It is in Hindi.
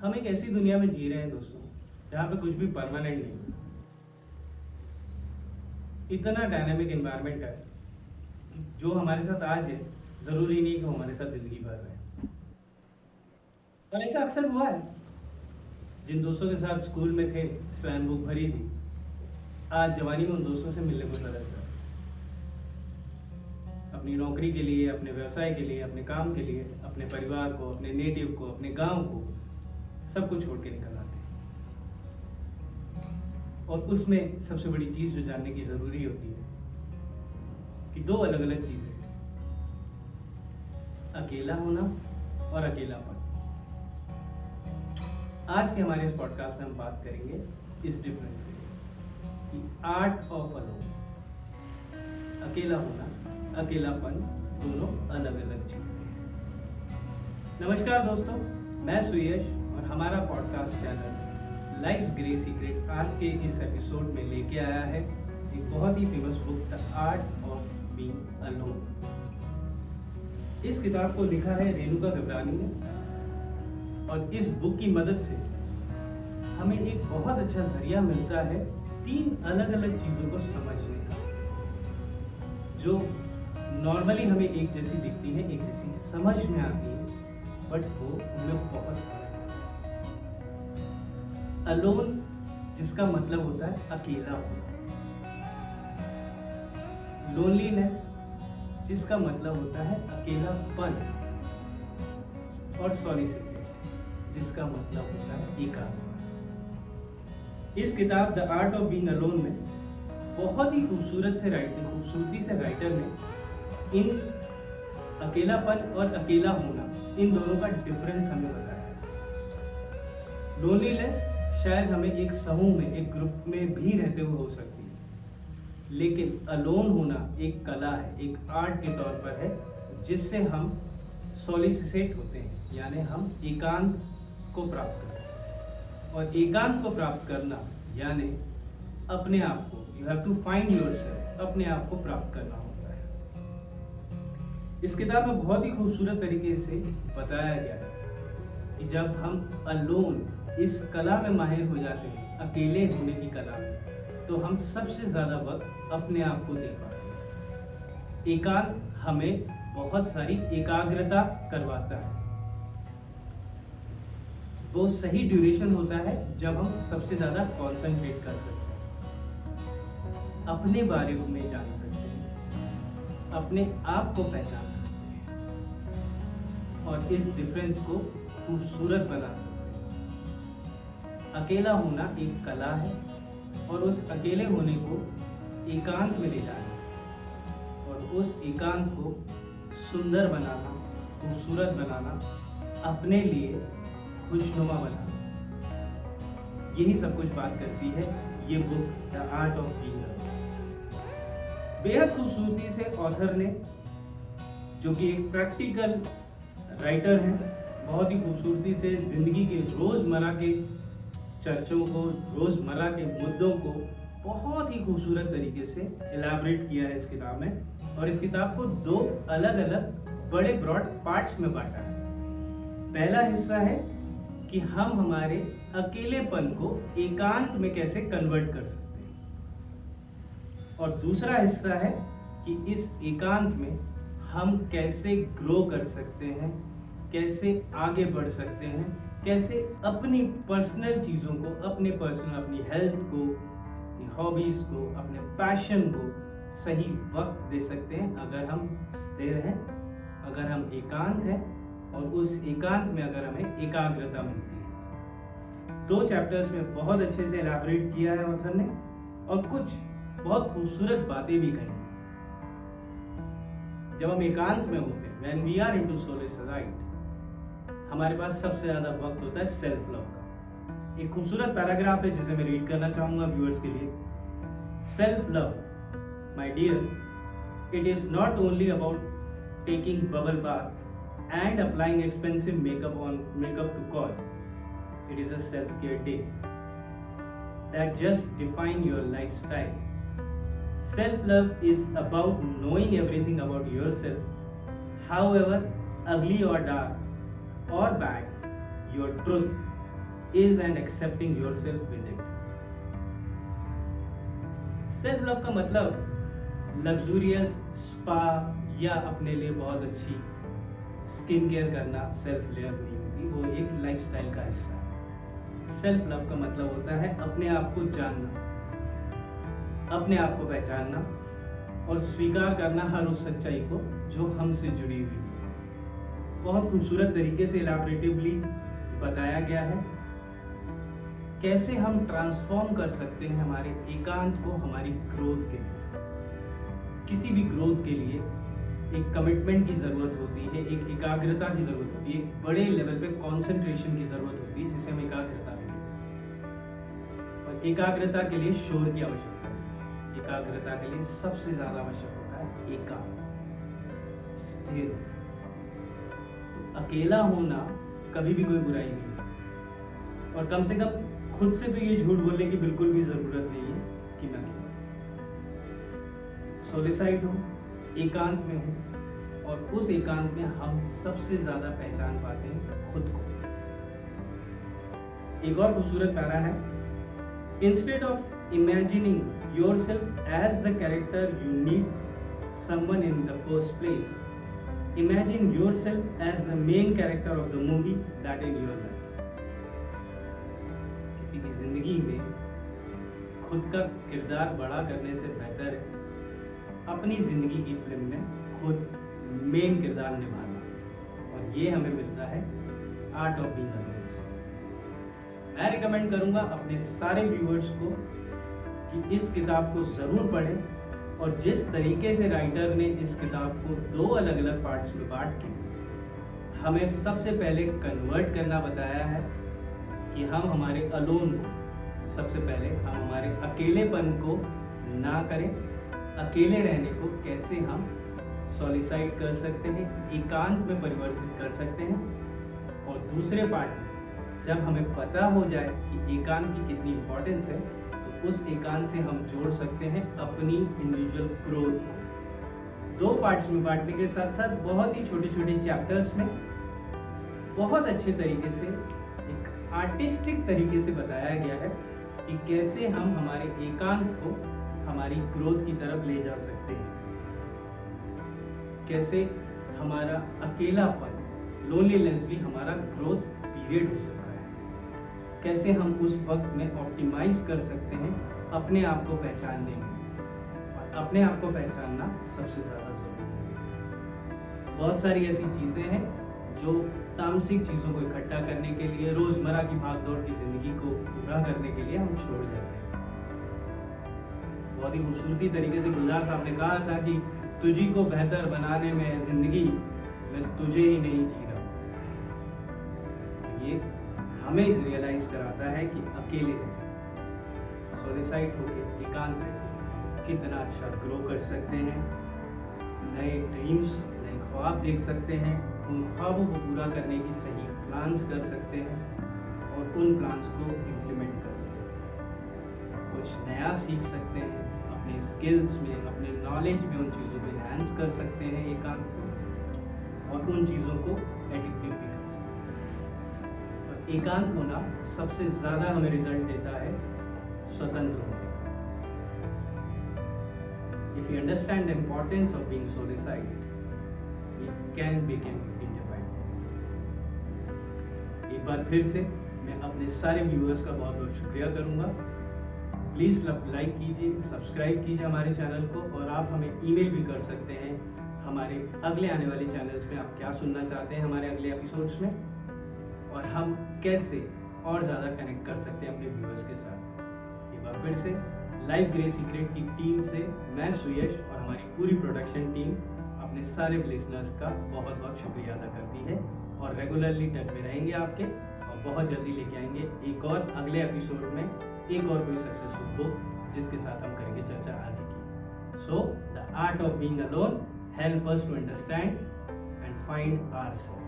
हम एक ऐसी दुनिया में जी रहे हैं दोस्तों, जहाँ पे कुछ भी परमानेंट नहीं। इतना डायनामिक एनवायरनमेंट है कि जो हमारे साथ आज है ज़रूरी नहीं कि वो हमारे साथ ज़िंदगी भर रहे। और ऐसा अक्सर हुआ है, जिन दोस्तों के साथ स्कूल में थे, स्वयं बुक भरी थी, आज जवानी में उन दोस्तों से मिलने को तरसता है। अपनी नौकरी के लिए, अपने व्यवसाय के लिए, अपने काम के लिए, अपने परिवार को, अपने नेटिव को, अपने गांव को, सब कुछ छोड़ के निकल आते हैं। और उसमें सबसे बड़ी चीज़ जो जानने की ज़रूरी होती है कि दो अलग अलग चीज़ें, अकेला होना और अकेलापन। आज के हमारे इस पॉडकास्ट में हम बात करेंगे इस डिफरेंस की, आर्ट ऑफ अलोन। अकेला होना, अकेलापन, दोनों अलग अलग चीजें हैं। नमस्कार दोस्तों, मैं सुयश और हमारा podcast channel life grey secret आज के इस एपिसोड में लेके आया है एक बहुत ही famous book, the art of being alone. इस किताब को लिखा है रेणुका गबरानी ने, और इस बुक की मदद से हमें एक बहुत अच्छा जरिया मिलता है तीन अलग अलग चीजों को समझने का, जो नॉर्मली हमें एक जैसी दिखती है, एक जैसी समझ में आती है, बट वो उनमें बहुत फर्क है। अलोन जिसका मतलब होता है अकेला होना, लोनलीनेस जिसका मतलब होता है अकेलापन, और सॉलिसिट्यूड जिसका मतलब होता है एकांत। इस किताब the art of being alone में बहुत ही खूबसूरती से राइटर ने इन अकेलापन और अकेला होना, इन दोनों का डिफरेंस हमें बताया है। लोनलीनेस शायद हमें एक समूह में, एक ग्रुप में भी रहते हुए हो सकती है, लेकिन अलोन होना एक कला है, एक आर्ट के तौर पर है, जिससे हम सॉलिसिटेट होते हैं, यानी हम एकांत को प्राप्त करते हैं। और एकांत को प्राप्त करना यानी अपने आप को, you have to find yourself, अपने आप को प्राप्त करना होता है। इस किताब में बहुत ही खूबसूरत तरीके से बताया गया है कि जब हम अलोन, इस कला में माहिर हो जाते हैं, अकेले होने की कला में, तो हम सबसे ज्यादा वक्त अपने आप को दे पाते हैं। एकांत हमें बहुत सारी एकाग्रता करवाता है। वो सही ड्यूरेशन होता है जब हम सबसे ज्यादा कॉन्सेंट्रेट कर सकते हैं, अपने बारे में जान सकते हैं, अपने आप को पहचान सकते हैं, और इस डिफरेंस को खूबसूरत बना सकते हैं। अकेला होना एक कला है, और उस अकेले होने को एकांत में ले जाना, और उस एकांत को सुंदर बनाना, खूबसूरत बनाना, अपने लिए खुशनुमा बनाना, यही सब कुछ बात करती है ये book the art of being alone. बेहद खूबसूरती से ऑथर ने, जो कि एक प्रैक्टिकल राइटर हैं, बहुत ही खूबसूरती से जिंदगी के रोजमर्रा के चर्चों को, रोजमर्रा के मुद्दों को बहुत ही खूबसूरत तरीके से इलैबोरेट किया है इस किताब में। और इस किताब को दो अलग अलग बड़े ब्रॉड पार्ट्स में बांटा है। पहला हिस्सा है कि हम हमारे अकेलेपन को एकांत में कैसे कन्वर्ट कर सकते हैं, और दूसरा हिस्सा है कि इस एकांत में हम कैसे ग्रो कर सकते हैं, कैसे आगे बढ़ सकते हैं, कैसे अपनी पर्सनल चीज़ों को, अपनी हेल्थ को, अपनी हॉबीज को, अपने पैशन को सही वक्त दे सकते हैं, अगर हम स्थिर हैं, अगर हम एकांत हैं, और उस एकांत में अगर हमें एकाग्रता मिलती है। दो चैप्टर्स में बहुत अच्छे से एलैबोरेट किया है ऑथर ने, और कुछ बहुत खूबसूरत बातें भी कही। जब हम एकांत में होते हैं, व्हेन वी आर इनटू सोलिसिट्यूड, हमारे पास सबसे ज्यादा वक्त होता है सेल्फ लव का। एक खूबसूरत पैराग्राफ है जिसे मैं रीड करना चाहूंगा व्यूअर्स के लिए। Self love, my dear, it is not only about taking bubble bath and applying expensive makeup to call. It is a self-care day that just define your lifestyle. Self-love is about knowing everything about yourself, however ugly or dark or bad your truth, is and accepting yourself with it. Self love का मतलब लग्जूरियस स्पा या अपने लिए बहुत अच्छी स्किन केयर करना सेल्फ लव नहीं होती, वो एक लाइफस्टाइल का हिस्सा है। सेल्फ लव का मतलब होता है अपने आप को जानना, अपने आप को पहचानना और स्वीकार करना हर उस सच्चाई को जो हमसे जुड़ी हुई है। बहुत खूबसूरत तरीके से इलैबोरेटिवली बताया गया है कैसे हम ट्रांसफॉर्म कर सकते हैं हमारे एकांत को हमारी ग्रोथ के लिए। किसी भी ग्रोथ के लिए एक कमिटमेंट की जरूरत होती है, एक एकाग्रता की जरूरत होती है, एक बड़े लेवल पे कंसंट्रेशन की जरूरत होती है जिसे हम एकाग्रता कहते हैं। और एकाग्रता के लिए शोर की आवश्यकता है। एकाग्रता के लिए सबसे ज्यादा आवश्यक होता है एकांत, स्थिर। तो अकेला होना कभी भी कोई बुराई नहीं है, और कम से कम खुद से तो ये झूठ बोलने की बिल्कुल भी जरूरत नहीं है कि मैं सोलिसाइड हूँ, एकांत में हूँ, और उस एकांत में हम सबसे ज्यादा पहचान पाते हैं खुद को। एक और खूबसूरत पैरा है, instead of imagining yourself as the character you need someone in the first place, imagine yourself as the main character of the movie that in your life. किसी की जिंदगी में खुद का किरदार बड़ा करने से बेहतर है अपनी जिंदगी की फिल्म में खुद मेन किरदार निभाना, और ये हमें मिलता है आर्ट ऑफ बीइंग अलोन से। मैं रिकमेंड करूंगा अपने सारे व्यूअर्स को कि इस किताब को जरूर पढ़ें, और जिस तरीके से राइटर ने इस किताब को 2 अलग अलग पार्ट्स में बांट के हमें सबसे पहले कन्वर्ट करना बताया है कि हम हमारे अलोन को, सबसे पहले हम हमारे अकेलेपन को ना करें, अकेले रहने को कैसे हम सॉलिसाइड कर सकते हैं, एकांत में परिवर्तित कर सकते हैं। और दूसरे पार्ट में जब हमें पता हो जाए कि एकांत की कितनी इंपॉर्टेंस है, उस एकांत से हम जोड़ सकते हैं अपनी इंडिविजुअल ग्रोथ। 2 पार्ट्स में बांटने के साथ साथ बहुत ही छोटे छोटे चैप्टर्स में बहुत अच्छे तरीके से एक आर्टिस्टिक तरीके से बताया गया है कि कैसे हम हमारे एकांत को हमारी ग्रोथ की तरफ ले जा सकते हैं, कैसे हमारा अकेलापन, लोनलीनेस भी हमारा ग्रोथ पीरियड हो सकता है, कैसे हम उस वक्त में ऑप्टिमाइज कर सकते हैं अपने आप को पहचानने में। और अपने आप को पहचानना सबसे ज़्यादा जरूरी है। बहुत सारी ऐसी चीज़ें हैं जो तामसिक चीज़ों को इकट्ठा करने के लिए, रोज़मर्रा की भागदौड़ की ज़िंदगी को पूरा करने के लिए हम छोड़ जाते हैं। बहुत ही खूबसूरती तरीके से गुलजार साहब ने कहा था कि तुझी को बेहतर बनाने में ज़िंदगी मैं तुझे ही नहीं जी रहा। ये हमें रियलाइज कराता है कि अकेले सोलिसाइड होके, एकांत में कितना अच्छा ग्रो कर सकते हैं, नए ड्रीम्स, नए ख्वाब देख सकते हैं, उन ख्वाबों को पूरा करने की सही प्लान्स कर सकते हैं और उन प्लान्स को इम्प्लीमेंट कर सकते हैं, कुछ नया सीख सकते हैं, अपने स्किल्स में, अपने नॉलेज में उन चीज़ों को एनहांस कर सकते हैं एकांत को, और उन चीज़ों को एडिक्टिव भी कर सकते हैं। और एकांत होना सबसे ज़्यादा हमें रिजल्ट देता है स्वतंत्र होने। If you understand the importance of being soul-decided, you can become independent. एक बार फिर से मैं अपने सारे व्यूअर्स का बहुत बहुत शुक्रिया करूंगा। प्लीज़ लाइक कीजिए, सब्सक्राइब कीजिए हमारे चैनल को, और आप हमें ईमेल भी कर सकते हैं हमारे अगले आने वाले चैनल्स में आप क्या सुनना चाहते हैं हमारे अगले एपिसोड्स में, और हम कैसे और ज़्यादा कनेक्ट कर सकते हैं अपने व्यूअर्स के साथ। एक बार फिर से लाइफ ग्रे सीक्रेट की टीम से मैं सुयश और हमारी पूरी प्रोडक्शन टीम अपने सारे लिसनर्स का बहुत बहुत शुक्रिया अदा करती है, और रेगुलरली टच में रहेंगे आपके, और बहुत जल्दी लेके आएंगे एक और अगले एपिसोड में एक और कोई सक्सेसफुल बुक जिसके साथ हम करेंगे चर्चा आगे की। So the art of being alone help us to understand and find ourselves.